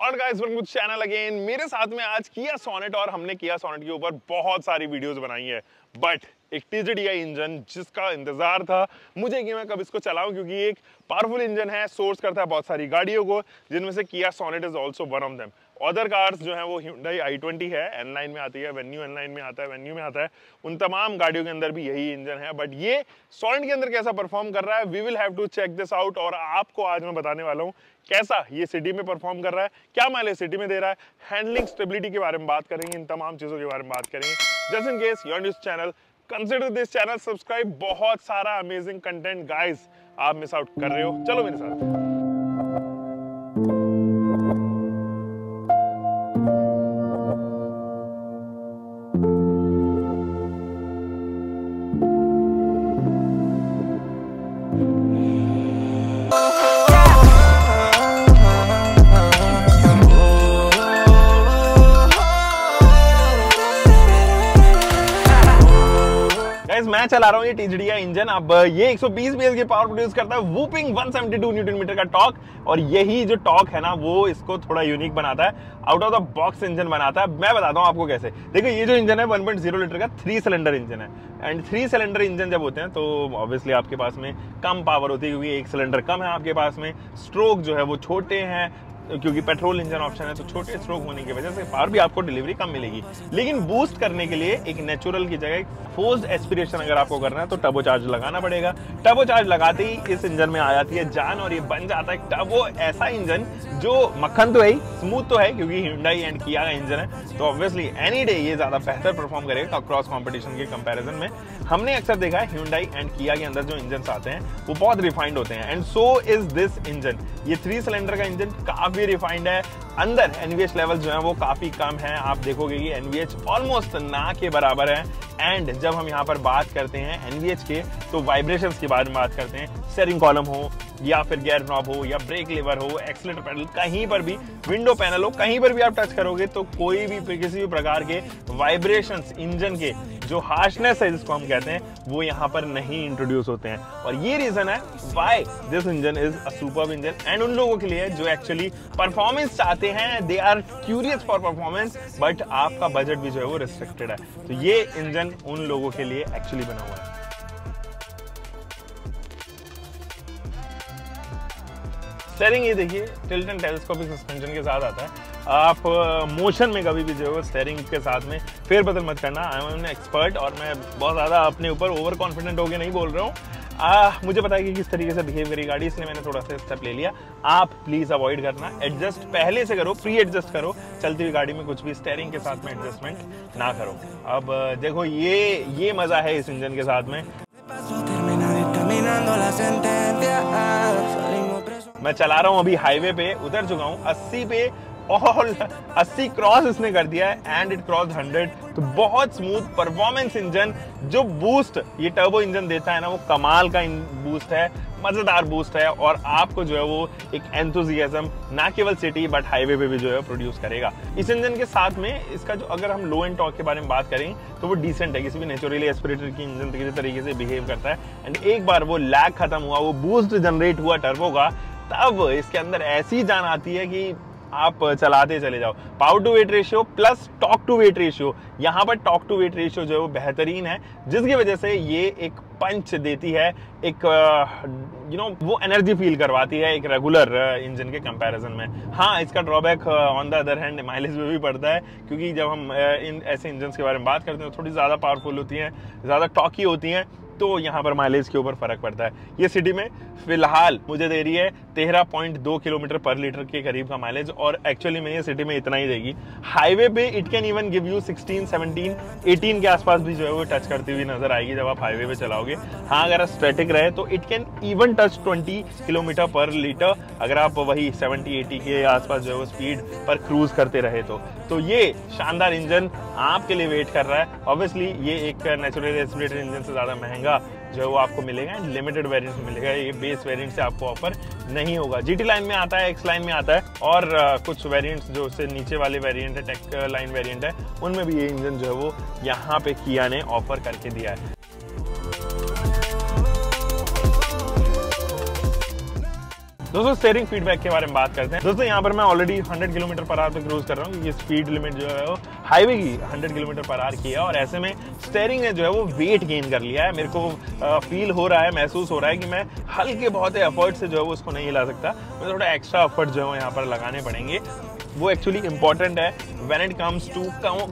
और guys welcome to channel again. मेरे साथ में आज किया सोनेट और हमने किया सोनेट के ऊपर बहुत सारी वीडियोस बनाई है, बट एक TZDI इंजन जिसका इंतजार था मुझे कि मैं कब इसको चलाऊं, क्योंकि एक पावरफुल इंजन है, सोर्स करता है बहुत सारी गाड़ियों को, जिनमें से Kia Sonet is also one of them. Other cars जो है वो Hyundai i20 है, N9 में आती है, वेन्यू N9 में आता है, वेन्यू में आता है, उन तमाम गाड़ियों के अंदर भी यही इंजन है। बट ये सोनेट के अंदर कैसा परफॉर्म कर रहा है, we will have to check this out. और आपको आज मैं बताने वाला हूँ कैसा ये सिटी में परफॉर्म कर रहा है, क्या माइलेज सिटी में दे रहा है, हैंडलिंग स्टेबिलिटी के बारे में बात करेंगे, इन तमाम चीजों के बारे में बात करेंगे। Just in case you are new to channel, consider this channel subscribe. बहुत सारा अमेजिंग कंटेंट गाइस आप मिस आउट कर रहे हो, चलो मेरे साथ। मैं चला रहा हूँ ये TZDI इंजन। अब ये 120 PS की पावर प्रोड्यूस करता है, वूपिंग 172 न्यूटन मीटर का टॉर्क। और यही जो टॉर्क है ना, वो इसको थोड़ा यूनिक बनाता है, out of the box engine बनाता है। मैं बताता हूँ आपको कैसे। देखो ये जो इंजन है 1.0 लीटर का 3 सिलेंडर इंजन है, एंड 3 सिलेंडर इंजन जब होते हैं तो ऑब्वियसली आपके पास में कम पावर होती है, क्योंकि एक सिलेंडर कम है आपके पास में, स्ट्रोक जो है वो छोटे हैं, क्योंकि पेट्रोल इंजन ऑप्शन है तो छोटे स्ट्रोक होने की वजह से पावर भी आपको डिलीवरी कम मिलेगी। लेकिन बूस्ट करने के लिए एक नेचुरल की जगह फोर्स्ड एस्पिरेशन अगर आपको करना है तो टर्बो चार्ज लगाना पड़ेगा। टर्बो चार्ज लगाते ही इस इंजन में आ जाती है जान, और ये बन जाता है टर्बो ऐसा इंजन जो मक्खन तो है ही, स्मूथ तो है, क्योंकि Hyundai एंड किया का इंजन है, तो ऑब्वियसली एनी डे ये ज्यादा बेहतर परफॉर्म करेगा क्रॉस कॉम्पिटिशन के कंपैरिजन में। हमने अक्सर देखा है Hyundai एंड किया के अंदर जो इंजन आते हैं वो बहुत रिफाइंड होते हैं, and so is this engine. ये 3 सिलेंडर का इंजन काफी रिफाइंड है। अंदर NVH लेवल जो है वो काफी कम है, आप देखोगे कि NVH ऑलमोस्ट ना के बराबर है। एंड जब हम यहाँ पर बात करते हैं NVH के, तो वाइब्रेशंस के बारे में बात करते हैं। स्टीयरिंग कॉलम हो या फिर गियर नॉब हो या ब्रेक लीवर हो, एक्सीलरेटर पैडल, कहीं पर भी, विंडो पैनल हो, कहीं पर भी आप टच करोगे तो कोई भी किसी भी प्रकार के वाइब्रेशंस, इंजन के जो हार्शनेस है जिसको हम कहते हैं, वो यहाँ पर नहीं इंट्रोड्यूस होते हैं। और ये रीजन है why this engine is a superb engine. And उन लोगों के लिए जो एक्चुअली परफॉर्मेंस चाहते हैं, they are curious for performance, but आपका बजट भी जो है वो रिस्ट्रिक्टेड है, तो ये इंजन उन लोगों के लिए एक्चुअली बना हुआ है। स्टीयरिंग ये देखिए टिल्ट एंड टेलीस्कोपिक सस्पेंशन के साथ आता है। आप मोशन में कभी भी जो है स्टीयरिंग के साथ में फेरबदल मत करना। आई एम एन एक्सपर्ट, और मैं बहुत ज्यादा अपने ऊपर ओवर कॉन्फिडेंट होकर नहीं बोल रहा हूँ। मुझे पता है कि किस तरीके से बिहेव करी गाड़ी, इसलिए मैंने थोड़ा सा स्टेप ले लिया। आप प्लीज अवॉइड करना, एडजस्ट पहले से करो, प्री एडजस्ट करो चलती हुई गाड़ी में, कुछ भी स्टीयरिंग के साथ में एडजस्टमेंट ना करो। अब देखो ये मजा है इस इंजन के साथ में। मैं चला रहा हूँ अभी हाईवे पे, उतर चुका हूँ 80 पे, और 80 क्रॉस इसने कर दिया है, एंड इट क्रॉस 100। तो बहुत स्मूथ परफॉर्मेंस इंजन, जो बूस्ट ये टर्बो इंजन देता है ना, वो कमाल का बूस्ट है, मजेदार बूस्ट है, और आपको जो है वो एक एंथुजियाज्म ना केवल सिटी बट हाईवे पे भी जो है प्रोड्यूस करेगा। इस इंजन के साथ में इसका जो, अगर हम लो एंड टॉर्क के बारे में बात करें तो वो डिसेंट है, किसी भी नेचुरली एस्पिरेटेड की इंजन किसी तरीके से बिहेव करता है। एंड एक बार वो लैग खत्म हुआ, वो बूस्ट जनरेट हुआ टर्बो का, तब इसके अंदर ऐसी जान आती है कि आप चलाते चले जाओ। Power to weight ratio plus torque to weight ratio, यहाँ पर टॉर्क टू वेट रेशियो जो है वो बेहतरीन है, जिसकी वजह से ये एक पंच देती है, एक वो एनर्जी फील करवाती है एक रेगुलर इंजन के कंपैरिजन में। हाँ, इसका drawback on the other hand mileage में भी पड़ता है, क्योंकि जब हम इन ऐसे इंजन के बारे में बात करते हैं थोड़ी ज़्यादा पावरफुल होती हैं, ज़्यादा टॉकी होती हैं, तो यहाँ पर माइलेज के ऊपर फर्क पड़ता है। ये सिटी में फिलहाल मुझे दे रही है 13.2 किलोमीटर पर लीटर के करीब का माइलेज, और एक्चुअली में ये सिटी में इतना ही देगी। हाईवे पे it can even give you 16, 17, 18 के आसपास भी जो है वो टच करती हुई नजर आएगी जब आप हाईवे पे चलाओगे। हाँ, अगर स्टैटिक रहे तो it can even touch 20 kilometre पर लीटर, अगर आप वही 70, 80 के आसपास जो है वो स्पीड पर क्रूज करते रहे तो ये शानदार इंजन आपके लिए वेट कर रहा है। ऑब्वियसली ये एक नेचुरल एस्पिरेटेड इंजन से ज्यादा महंगा जो है वो आपको मिलेगा, लिमिटेड वेरिएंट में मिलेगा, ये बेस वेरिएंट से आपको ऑफर नहीं होगा। GT लाइन में आता है, X लाइन में आता है, और कुछ वेरिएंट्स जो उससे नीचे वाले वेरिएंट है, टेक लाइन वेरिएंट है, उनमें भी ये इंजन जो है वो यहाँ पे किया ने ऑफर करके दिया है। दोस्तों स्टीयरिंग फीडबैक के बारे में बात करते हैं। दोस्तों यहाँ पर मैं ऑलरेडी 100 किलोमीटर पर आवर पे क्रूज कर रहा हूँ, क्योंकि स्पीड लिमिट जो है वो हाईवे की 100 किलोमीटर पर आवर की है, और ऐसे में स्टीयरिंग ने जो है वो वेट गेन कर लिया है। मेरे को फील हो रहा है, महसूस हो रहा है कि मैं हल्के बहुत एफर्ट से जो है वो उसको नहीं हिला सकता, मुझे थोड़ा एक्स्ट्रा एफर्ट जो है यहाँ पर लगाने पड़ेंगे। वो एक्चुअली इंपॉर्टेंट है when it comes to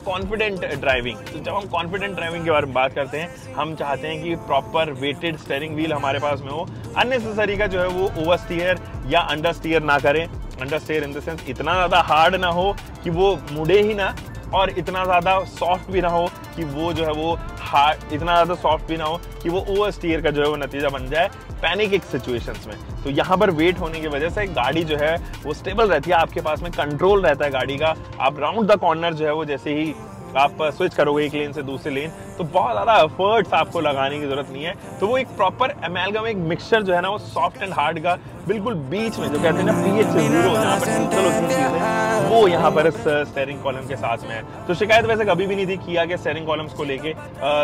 confident driving. तो जब हम कॉन्फिडेंट ड्राइविंग के बारे में बात करते हैं, हम चाहते हैं कि प्रॉपर वेटेड स्टीयरिंग व्हील हमारे पास में हो, अननेसेसरी का जो है वो ओवर स्टीयर या अंडर स्टीयर ना करें। Under steer in the sense इतना ज़्यादा हार्ड ना हो कि वो मुड़े ही ना, और इतना ज़्यादा सॉफ्ट भी ना हो कि वो जो है वो हार्ड, इतना ज़्यादा सॉफ्ट भी ना हो कि वो ओवर स्टीयर का जो है वो नतीजा बन जाए पैनिक सिचुएशंस में। तो यहाँ पर वेट होने की वजह से गाड़ी जो है वो स्टेबल रहती है, आपके पास में कंट्रोल रहता है गाड़ी का। आप राउंड द कॉर्नर जो है वो जैसे ही आप स्विच करोगे एक लेन से दूसरी लेन, तो बहुत ज़्यादा एफर्ट्स आपको लगाने की जरूरत नहीं है। तो वो एक प्रॉपर अमेलगम, एक मिक्सचर जो है ना वो सॉफ्ट एंड हार्ड का बिल्कुल बीच में, जो कहते हैं ना पीएच 0, जहाँ पर न्यूट्रल होती है चीजें, वो यहाँ पर इस स्टीयरिंग कॉलम के साथ में है। तो शिकायत वैसे कभी भी नहीं थी किया के स्टीयरिंग कॉलम्स को लेके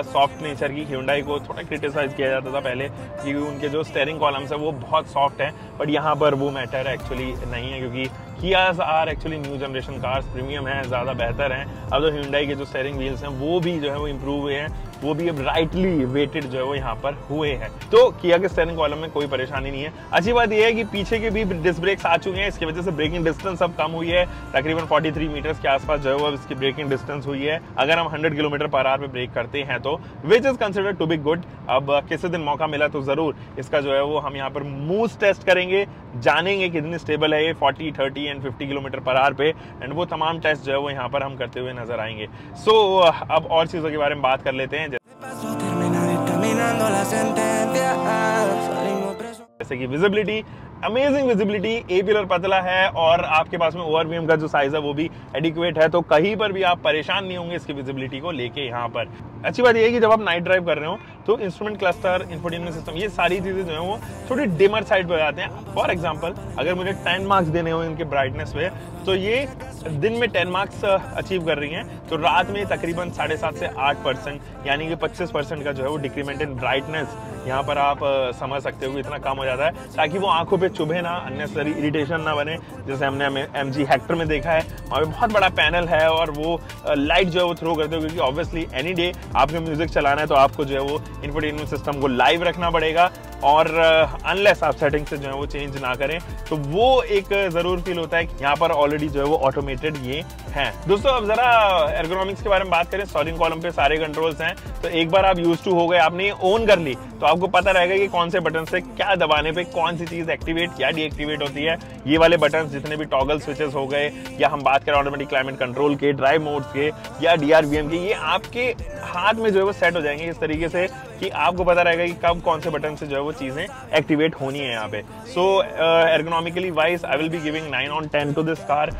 सॉफ्ट नेचर की। Hyundai को थोड़ा क्रिटिसाइज किया जाता था पहले कि उनके जो स्टीयरिंग कॉलम्स है वो बहुत सॉफ्ट हैं, बट यहाँ पर वो मैटर एक्चुअली नहीं है, क्योंकि Kias are actually new generation cars, premium है, ज़्यादा बेहतर हैं। अब तो Hyundai के जो स्टीयरिंग व्हील्स हैं वो भी जो है वो इम्प्रूव हुए हैं, वो भी अब राइटली वेटेड जो है वो यहाँ पर हुए हैं। तो Kia के स्टीयरिंग कॉलम में कोई परेशानी नहीं है। अच्छी बात यह है कि पीछे के भी डिस्क ब्रेक्स आ चुके हैं, इसकी वजह से ब्रेकिंग डिस्टेंस अब कम हुई है, तकरीबन 43 मीटर्स के आसपास जो है वो इसकी ब्रेकिंग डिस्टेंस हुई है, अगर हम 100 किलोमीटर पर आवर पे ब्रेक करते हैं तो, which is considered to be good. अब किसी दिन मौका मिला तो जरूर इसका जो है वो हम यहाँ पर मूव्स टेस्ट करेंगे, जानेंगे कितनी स्टेबल है ये 40, 30 एंड 50 किलोमीटर पर आवर पे, एंड वो तमाम टेस्ट जो है वो यहाँ पर हम करते हुए नजर आएंगे। सो अब और चीजों के बारे में बात कर लेते हैं, जैसे कि विजिबिलिटी। अमेजिंग विजिबिलिटी, ए पिलर पतला है और आपके पास में ओवरव्हीम का जो साइज है वो भी एडिक्वेट है, तो कहीं पर भी आप परेशान नहीं होंगे इसकी विजिबिलिटी को लेके। यहाँ पर अच्छी बात यह है कि जब आप नाइट ड्राइव कर रहे हो तो इंस्ट्रूमेंट क्लस्टर, इंफोटेनमेंट सिस्टम, ये सारी चीजें जो है वो थोड़ी डिमर साइड पे हो जाते हैं। फॉर एग्जांपल अगर मुझे 10 मार्क्स देने हो इनके ब्राइटनेस पे, तो ये दिन में 10 मार्क्स अचीव कर रही हैं, तो रात में तकरीबन 7.5 से 8%, यानी कि 25% का जो है वो डिक्रीमेंट इन ब्राइटनेस यहाँ पर आप समझ सकते हो कि इतना कम हो जाता है, ताकि वो आंखों पे चुभे ना, अननेसेसरी इरिटेशन ना बने। जैसे हमने MG हेक्टर में देखा है, वहाँ पे बहुत बड़ा पैनल है और वो लाइट जो है वो थ्रो करते हो, क्योंकि ऑब्वियसली एनी डे आपको म्यूजिक चलाना है तो आपको जो है वो इंफोटेनमेंट सिस्टम को लाइव रखना पड़ेगा, और अनलेस आप सेटिंग से जो है वो चेंज ना करें, तो वो एक जरूर फील होता है कि यहाँ पर ऑलरेडी जो है वो ऑटोमेटेड ये हैं। दोस्तों अब जरा एर्गोनॉमिक्स के बारे में बात करें। स्टीयरिंग कॉलम पे सारे कंट्रोल्स हैं, तो एक बार आप यूज टू हो गए, आपने ओन कर ली, तो आपको पता रहेगा कि कौन से बटन से क्या दबाने पे कौन सी चीज एक्टिवेट या डीएक्टिवेट होती है। ये वाले बटन जितने भी टॉगल स्विचेस हो गए, या हम बात करें ऑटोमेटिक क्लाइमेट कंट्रोल के, ड्राइव मोड्स के या DRVM के, ये आपके हाथ में जो है वो सेट हो जाएंगे इस तरीके से कि आपको पता रहेगा कि कब कौन से बटन से जो है वो चीजें एक्टिवेट होनी है यहाँ पे। So ergonomically wise I will be giving 9 on 10 to this car.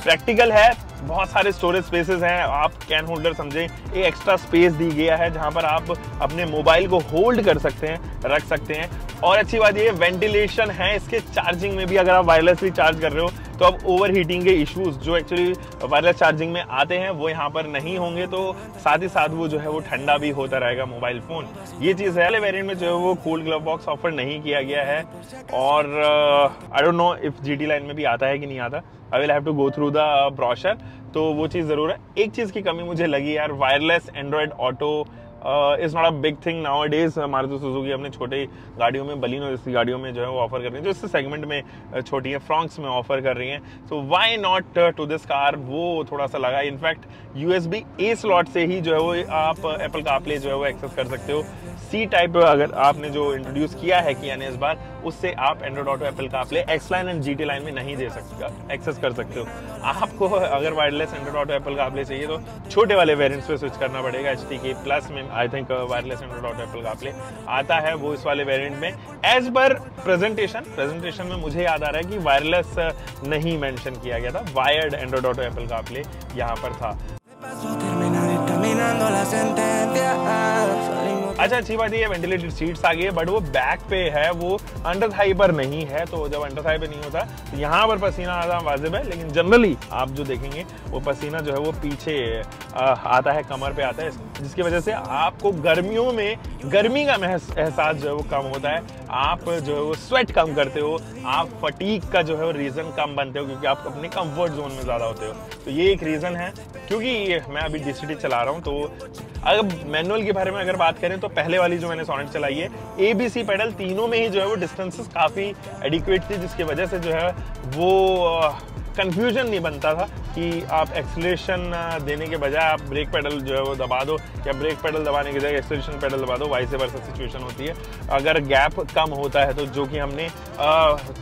Practical है, बहुत सारे स्टोरेज स्पेसेस हैं, आप कैन होल्डर समझे, एक एक्स्ट्रा स्पेस दी गया है जहां पर आप अपने मोबाइल को होल्ड कर सकते हैं, रख सकते हैं। और अच्छी बात ये वेंटिलेशन है इसके। चार्जिंग में भी अगर आप वायरलेसली चार्ज कर रहे हो तो अब ओवर हीटिंग के इश्यूज जो एक्चुअली वायरलेस चार्जिंग में आते हैं वो यहाँ पर नहीं होंगे, तो साथ ही साथ वो जो है वो ठंडा भी होता रहेगा मोबाइल फोन। ये चीज़ है। वाले वेरिएंट में जो है वो कूल्ड ग्लव बॉक्स ऑफर नहीं किया गया है, और I don't know if GT line में भी आता है कि नहीं आता। I will have to go through the brochure, तो वो चीज़ ज़रूर है। एक चीज़ की कमी मुझे लगी यार, wireless Android auto is not a big thing now days. Maruti Suzuki अपने छोटे गाड़ियों में, बलिनो जैसी गाड़ियों में जो है वो ऑफर कर रही है, जो इस सेगमेंट में छोटी है, फ्रॉन्क्स में ऑफर कर रही हैं। So why not to this car, वो थोड़ा सा लगा। इनफैक्ट USB-A स्लॉट से ही जो है वो आप एप्पल कारप्ले जो है वो एक्सेस कर सकते हो। C टाइप अगर आपने जो इंट्रोड्यूस किया है किया ने इस बार, उससे आप Android auto, Apple CarPlay X line and GT line में नहीं दे सकते, एक्सेस कर सकते हो। आपको अगर wireless Android auto, Apple CarPlay चाहिए तो छोटे वाले वेरिएंट्स पे स्विच करना पड़ेगा। HTK प्लस में I think wireless Android auto, Apple CarPlay आता है, वो इस वाले वेरिएंट में। एज पर प्रेजेंटेशन में मुझे याद आ रहा है कि वायरलेस नहीं मेंशन किया गया था, wired Android auto, Apple CarPlay यहाँ पर था। अच्छा, अच्छी बात ये वेंटिलेटेड सीट्स आ गई है, बट वो बैक पे है, वो अंडर थाई पर नहीं है। तो जब अंडर थाई पे नहीं होता तो यहाँ पर पसीना आना वाजिब है, लेकिन जनरली आप जो देखेंगे वो पसीना जो है वो पीछे आता है, कमर पे आता है, जिसकी वजह से आपको गर्मियों में गर्मी का एहसास जो है वो कम होता है। आप जो है वो स्वेट कम करते हो, आप फटीग का जो है वो रीज़न कम बनते हो, क्योंकि आप अपने कंफर्ट जोन में ज़्यादा होते हो। तो ये एक रीज़न है। क्योंकि मैं अभी DCT चला रहा हूँ, तो अगर मैनुअल के बारे में अगर बात करें तो पहले वाली जो मैंने सोनेट चलाई है, ABC पेडल तीनों में ही जो है वो डिस्टेंसेस काफ़ी एडिक्वेट थी, जिसकी वजह से जो है वो कंफ्यूजन नहीं बनता था कि आप एक्सेलरेशन देने के बजाय आप ब्रेक पेडल जो है वो दबा दो, या ब्रेक पेडल दबाने के बजाय एक्सेलरेशन पेडल दबा दो, वाइस वर्सा सिचुएशन होती है। अगर गैप कम होता है तो, जो कि हमने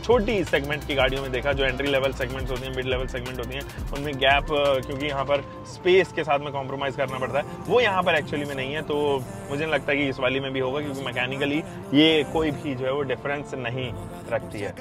छोटी सेगमेंट की गाड़ियों में देखा, जो एंट्री लेवल सेगमेंट्स होती हैं, मिड लेवल सेगमेंट होती हैं, उनमें गैप क्योंकि यहाँ पर स्पेस के साथ में कॉम्प्रोमाइज़ करना पड़ता है, वो यहाँ पर एक्चुअली में नहीं है। तो मुझे नहीं लगता कि इस वाली में भी होगा, क्योंकि मैकेनिकली ये कोई भी जो है वो डिफरेंस नहीं रखती है।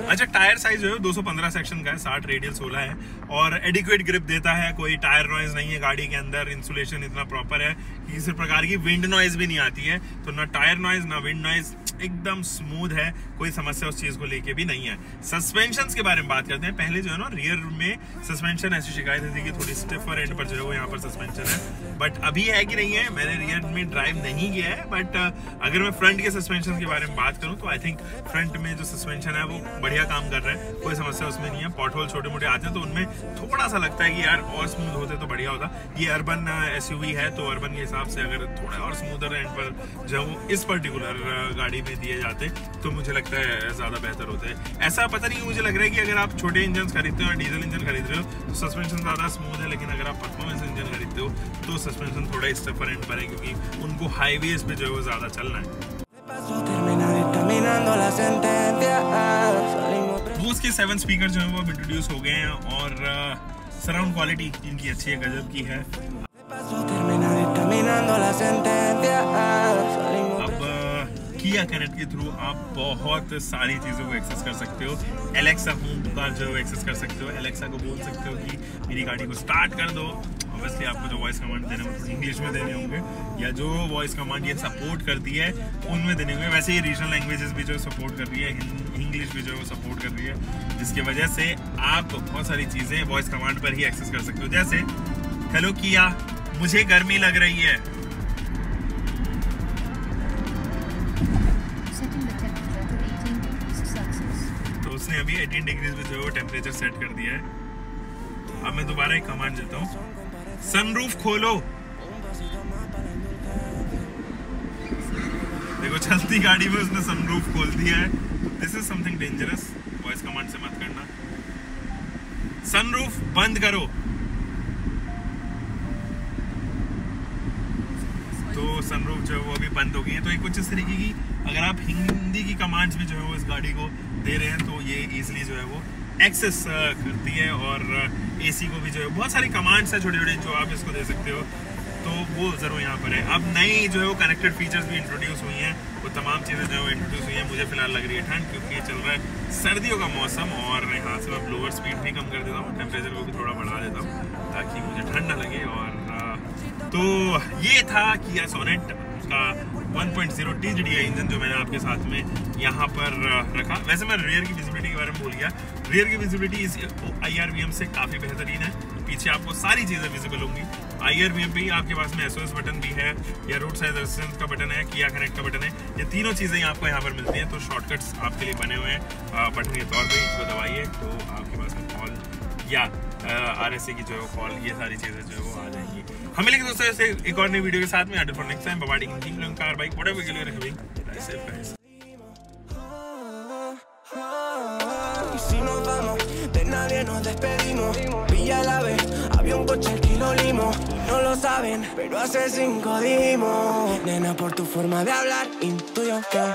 अच्छा, टायर साइज जो है 215 सेक्शन का है, 60 रेडियल 16 है, और एडिक्वेट ग्रिप देता है। कोई टायर नॉइज नहीं है गाड़ी के अंदर, इंसुलेशन इतना प्रॉपर है कि किसी प्रकार की विंड नॉइज भी नहीं आती है। तो ना टायर नॉइज ना विंड नॉइज, एकदम स्मूथ है, कोई समस्या उस चीज को लेके भी नहीं है। सस्पेंशन के बारे में बात करते हैं। पहले जो है ना रियर में सस्पेंशन ऐसी शिकायत थी कि थोड़ी स्टिफर एंड पर जो है वो यहाँ पर सस्पेंशन है, बट अभी है कि नहीं है, मैंने रियर में ड्राइव नहीं किया है। बट अगर मैं फ्रंट के सस्पेंशन के बारे में बात करूँ तो आई थिंक फ्रंट में जो सस्पेंशन है वो बढ़िया काम कर रहा है, कोई समस्या उसमें नहीं है। पॉट होल छोटे मोटे आते हैं तो उनमें थोड़ा सा लगता है कि यार और स्मूथ होते तो बढ़िया होता। ये अर्बन SUV है, तो अर्बन के हिसाब से अगर थोड़ा और स्मूथर एंड पर जो वो इस पर्टिकुलर गाड़ी में दिए जाते तो मुझे लगता है ज्यादा बेहतर होते हैं। ऐसा पता नहीं, मुझे लग रहा है कि अगर आप छोटे इंजन खरीदते हो और डीजल इंजन खरीद रहे हो तो सस्पेंशन ज्यादा स्मूथ है, लेकिन अगर आप परफॉर्मेंस इंजन खरीदते हो तो सस्पेंशन थोड़ा स्टिफर एंड पर है, क्योंकि उनको हाईवेज पे जो है वो ज्यादा चलना है। बूस्ट के 7 स्पीकर जो है वो अब इंट्रोड्यूस हो गए हैं, और सराउंड क्वालिटी इनकी अच्छी है, गजब की है। किया कनेक्ट के थ्रू आप बहुत सारी चीज़ों को एक्सेस कर सकते हो। एलेक्सा होम का जो एक्सेस कर सकते हो, एलेक्सा को बोल सकते हो कि मेरी गाड़ी को स्टार्ट कर दो। ऑब्वियसली आपको जो वॉइस कमांड देने होंगे इंग्लिश में देने होंगे, या जो वॉइस कमांड ये सपोर्ट करती है उनमें देने होंगे। वैसे ये रीजनल लैंग्वेजेस भी जो सपोर्ट कर रही है, इंग्लिश भी जो है वो सपोर्ट कर रही है, जिसकी वजह से आप बहुत सारी चीज़ें वॉइस कमांड पर ही एक्सेस कर सकते हो। जैसे हेलो किया, मुझे गर्मी लग रही है, उसने अभी 18 डिग्रीज पे जो है टेम्परेचर सेट कर दिया है। अब मैं दोबारा एक कमांड देता हूँ, सनरूफ खोलो। देखो चलती गाड़ी में उसने सनरूफ खोल दिया है। This is something dangerous, voice command से मत करना। सनरूफ बंद करो। तो सनरूफ जो है वो अभी बंद हो गई है। तो ये कुछ इस तरीके की अगर आप हिंदी की कमांड्स भी जो है वो इस गाड़ी को दे रहे हैं तो ये इजीली जो है वो एक्सेस करती है। और AC को भी जो है बहुत सारी कमांड्स है छोटे छोटे जो आप इसको दे सकते हो, तो वो ज़रूर यहाँ पर है। अब नई जो है वो कनेक्टेड फीचर्स भी इंट्रोड्यूस हुई हैं, वो तमाम चीज़ें जो है वो इंट्रोड्यूस हुई हैं। मुझे फिलहाल लग रही है ठंड, क्योंकि चल रहा है सर्दियों का मौसम, और यहाँ से मैं ब्लोअर स्पीड भी कम कर देता हूँ, टेम्परेचर को भी थोड़ा बढ़ा देता हूँ ताकि मुझे ठंड ना लगे। और तो ये था किया सोनेट का 1.0 TGDI इंजन जो मैंने आपके साथ में यहाँ पर रखा। वैसे मैं रियर की विजिबिलिटी के बारे में भूल गया। रियर की विजिबिलिटी इस IRVM से काफ़ी बेहतरीन है। पीछे आपको सारी चीज़ें विजिबल होंगी। IRVM पे ही आपके पास में SOS बटन भी है, या रोड साइड असिस्टेंस का बटन है, किया कनेक्ट का बटन है। ये तीनों चीज़ें आपको यहाँ पर मिलती हैं। तो शॉर्टकट्स आपके लिए बने हुए हैं बटन के तौर पर। इसको दबाइए तो आपके पास में कॉल या RSA की जो है कॉल, ये सारी चीज़ें जो है वो आ जाएंगी। हम मिलेंगे दोस्तों ऐसे एक और नई वीडियो के साथ में। Until for next time, bye bye, taking long car, bike, whatever you're having. Drive safe, guys. Y si nos vamos, de nadie nos despedimos. Villa la ve, había un coche que lo limo. No lo saben, pero hace 5 dimos. Nena, por tu forma de hablar, intuyo que